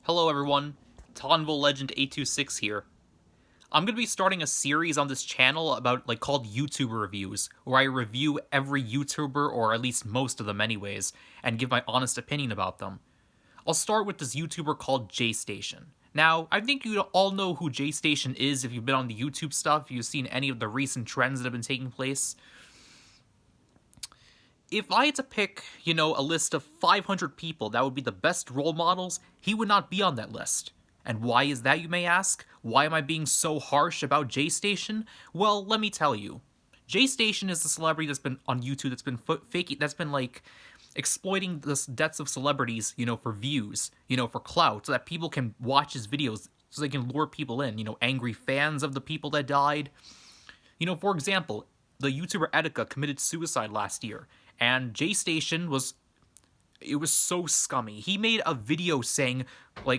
Hello everyone, Tonville Legend 826 here. I'm going to be starting a series on this channel about called YouTuber reviews, where I review every YouTuber, or at least most of them anyways, and give my honest opinion about them. I'll start with this YouTuber called JayStation. Now, I think you all know who JayStation is if you've been on the YouTube stuff, if you've seen any of the recent trends that have been taking place. If I had to pick, a list of 500 people that would be the best role models, he would not be on that list. And why is that, you may ask? Why am I being so harsh about JayStation? Well, let me tell you. JayStation is a celebrity that's been on YouTube that's been faking, that's been exploiting the deaths of celebrities, for views, for clout, so that people can watch his videos, so they can lure people in, angry fans of the people that died. For example, the YouTuber Etika committed suicide last year, and JayStation was so scummy. He made a video saying,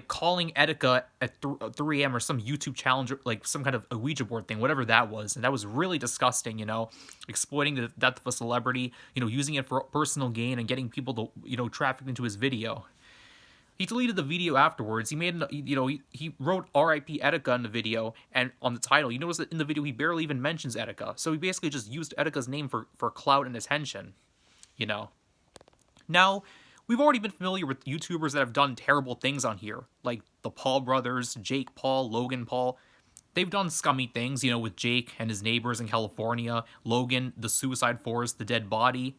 calling Etika at 3 a.m. or some YouTube challenge, some kind of a Ouija board thing, whatever that was. And that was really disgusting, exploiting the death of a celebrity, using it for personal gain and getting people to, traffic into his video. He deleted the video afterwards. He made, he wrote R.I.P. Etika in the video, and on the title, you notice that in the video he barely even mentions Etika. So he basically just used Etika's name for clout and attention, Now, we've already been familiar with YouTubers that have done terrible things on here, like the Paul brothers, Jake Paul, Logan Paul. They've done scummy things, with Jake and his neighbors in California, Logan, the suicide forest, the dead body.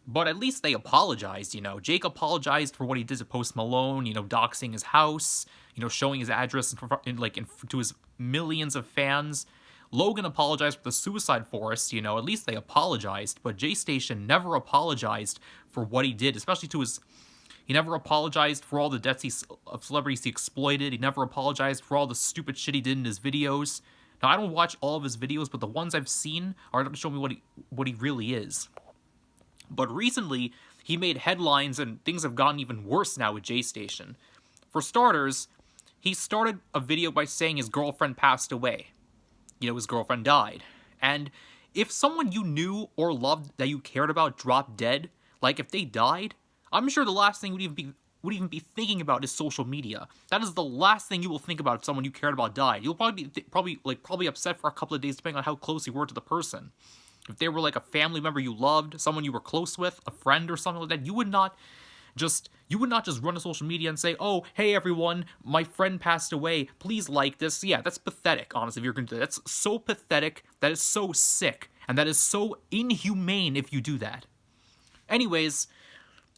But at least they apologized, Jake apologized for what he did to Post Malone, doxing his house, showing his address to his millions of fans. Logan apologized for the suicide forest, at least they apologized, but JayStation never apologized for what he did, especially he never apologized for all the deaths of celebrities he exploited. He never apologized for all the stupid shit he did in his videos. Now, I don't watch all of his videos, but the ones I've seen are enough to show me what he really is. But recently, he made headlines, and things have gotten even worse now with JayStation. For starters, he started a video by saying his girlfriend passed away. His girlfriend died. And if someone you knew or loved that you cared about dropped dead, if they died, I'm sure the last thing would even be thinking about is social media. That is the last thing you will think about if someone you cared about died. You'll probably be probably upset for a couple of days depending on how close you were to the person. If they were a family member you loved, someone you were close with, a friend or something like that, you would not just run to social media and say, oh, hey everyone, my friend passed away, please like this. Yeah, that's pathetic, honestly, if you're going to do that. That's so pathetic, that is so sick, and that is so inhumane if you do that. Anyways,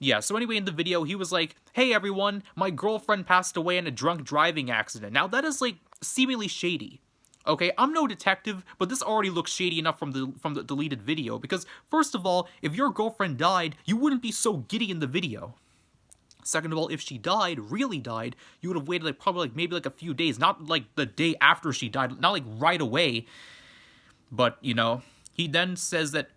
yeah, so anyway, in the video, he was like, hey everyone, my girlfriend passed away in a drunk driving accident. Now, that is, seemingly shady. Okay, I'm no detective, but this already looks shady enough from the deleted video, because, first of all, if your girlfriend died, you wouldn't be so giddy in the video. Second of all, if she really died, you would have waited probably maybe a few days, not the day after she died, not right away. But, he then says that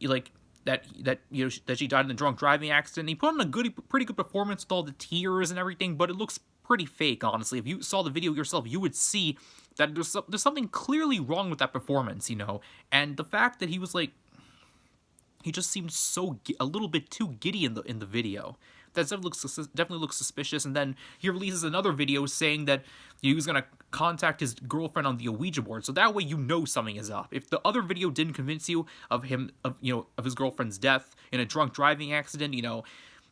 that she died in a drunk driving accident. He put on a pretty good performance with all the tears and everything, but it looks pretty fake, honestly. If you saw the video yourself, you would see that there's something clearly wrong with that performance, And the fact that he was he just seemed a little bit too giddy in the video. That definitely looks suspicious. And then he releases another video saying that he was gonna contact his girlfriend on the Ouija board, so that way something is up. If the other video didn't convince you of his girlfriend's death in a drunk driving accident,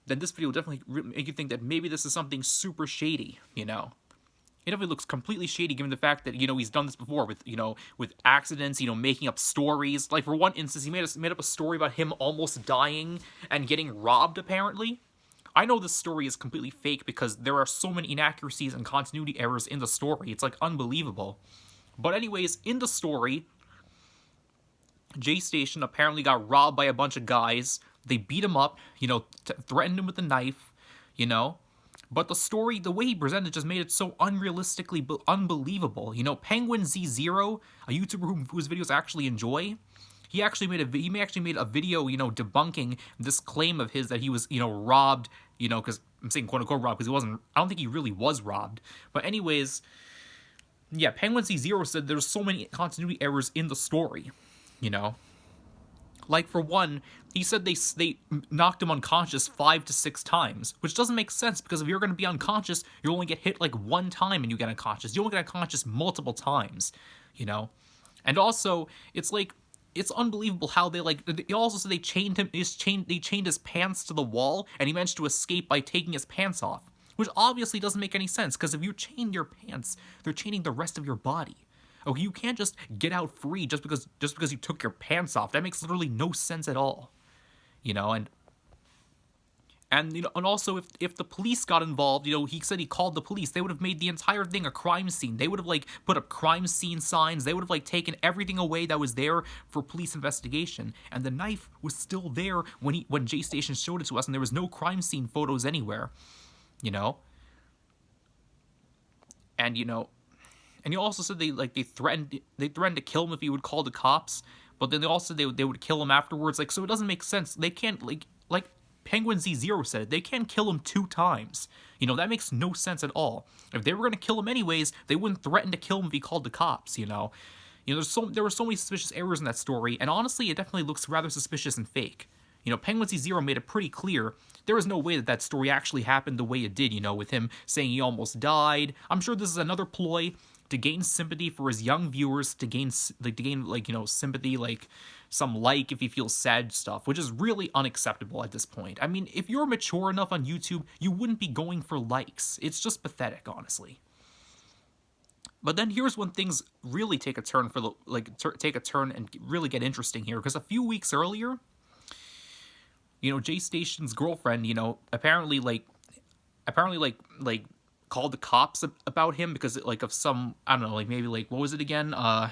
then this video will definitely make you think that maybe this is something super shady. It definitely looks completely shady given the fact that, he's done this before with accidents, making up stories. For one instance, he made up a story about him almost dying and getting robbed, apparently. I know this story is completely fake because there are so many inaccuracies and continuity errors in the story. It's, unbelievable. But anyways, in the story, JayStation apparently got robbed by a bunch of guys. They beat him up, threatened him with a knife, But the story, the way he presented, just made it so unrealistically unbelievable. Penguin Z0, a YouTuber whose videos I actually enjoy, he actually made a video, debunking this claim of his that he was, robbed, because I'm saying quote unquote robbed because he wasn't. I don't think he really was robbed. But anyways, yeah, Penguin Z0 said there's so many continuity errors in the story, Like, for one, he said they knocked him unconscious 5 to 6 times, which doesn't make sense because if you're going to be unconscious, you only get hit like one time and you get unconscious. You don't get unconscious multiple times, you know? And also, it's like, it's unbelievable how they, like, they also said they chained his pants to the wall, and he managed to escape by taking his pants off, which obviously doesn't make any sense, because if you chain your pants, they're chaining the rest of your body. Okay, you can't just get out free just because you took your pants off. That makes literally no sense at all. You know, and you know, and also if the police got involved, you know, he said he called the police. They would have made the entire thing a crime scene. They would have like put up crime scene signs. They would have like taken everything away that was there for police investigation. And the knife was still there when JayStation showed it to us, and there was no crime scene photos anywhere. You know, and you know. And he also said they threatened to kill him if he would call the cops, but then they also they would kill him afterwards. Like, so it doesn't make sense. They can't like Penguin Z0 said it. They can't kill him 2 times. You know, that makes no sense at all. If they were gonna kill him anyways, they wouldn't threaten to kill him if he called the cops. You know, there were so many suspicious errors in that story, and honestly, it definitely looks rather suspicious and fake. You know, Penguin Z0 made it pretty clear there was no way that story actually happened the way it did. You know, with him saying he almost died. I'm sure this is another ploy to gain sympathy for his young viewers, to gain you know, sympathy, like some like if he feels sad stuff, which is really unacceptable at this point. I mean, if you're mature enough on YouTube, you wouldn't be going for likes. It's just pathetic, honestly. But then here's when things really take a turn take a turn and really get interesting here, because a few weeks earlier, you know, JayStation's girlfriend, you know, apparently called the cops about him because of some, I don't know, like maybe like, what was it again? Yeah,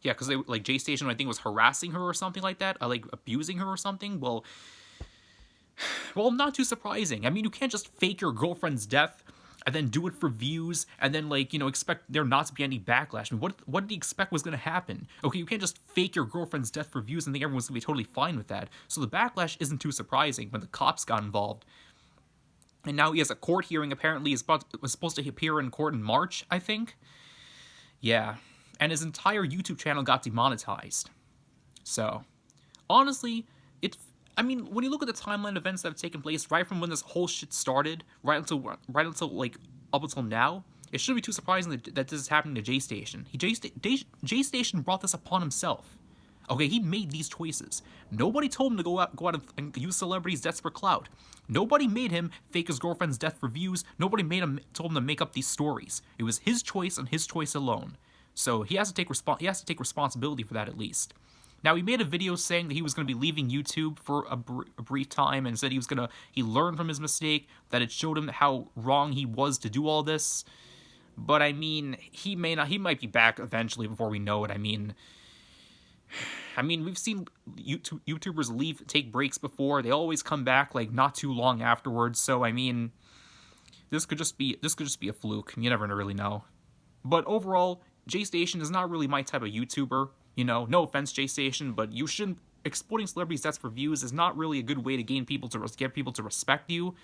because they like JayStation, I think, was harassing her or something like that, like abusing her or something. Well, not too surprising. I mean, you can't just fake your girlfriend's death and then do it for views, and then, like, you know, expect there not to be any backlash. I mean, what did he expect was going to happen? Okay, you can't just fake your girlfriend's death for views and think everyone's going to be totally fine with that. So the backlash isn't too surprising when the cops got involved. And now he has a court hearing, apparently was supposed to appear in court in March, I think. Yeah. And his entire YouTube channel got demonetized. So, honestly, I mean, when you look at the timeline of events that have taken place right from when this whole shit started, right until like up until now, it shouldn't be too surprising that this is happening to JayStation. JayStation brought this upon himself. Okay, he made these choices. Nobody told him to go out and use celebrities' deaths for clout. Nobody made him fake his girlfriend's death for views. Nobody told him to make up these stories. It was his choice and his choice alone. So he has to take responsibility for that at least. Now, he made a video saying that he was going to be leaving YouTube for a brief time, and said he learned from his mistake, that it showed him how wrong he was to do all this. But I mean, he might be back eventually before we know it. I mean, we've seen YouTubers take breaks before. They always come back like not too long afterwards. So I mean, this could just be a fluke. You never really know. But overall, JayStation is not really my type of YouTuber. You know, no offense, JayStation, but you shouldn't. Exploiting celebrities' deaths for views is not really a good way to get people to respect you.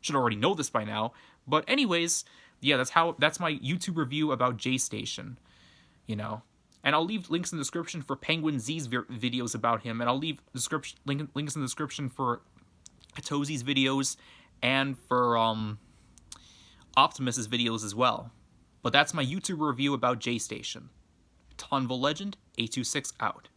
Should already know this by now. But anyways, yeah, that's my YouTube review about JayStation. You know, and I'll leave links in the description for Penguin Z's videos about him, and I'll leave links in the description for Hatozi's videos and for Optimus's videos as well. But that's my YouTube review about JayStation. Tonville Legend 826 out.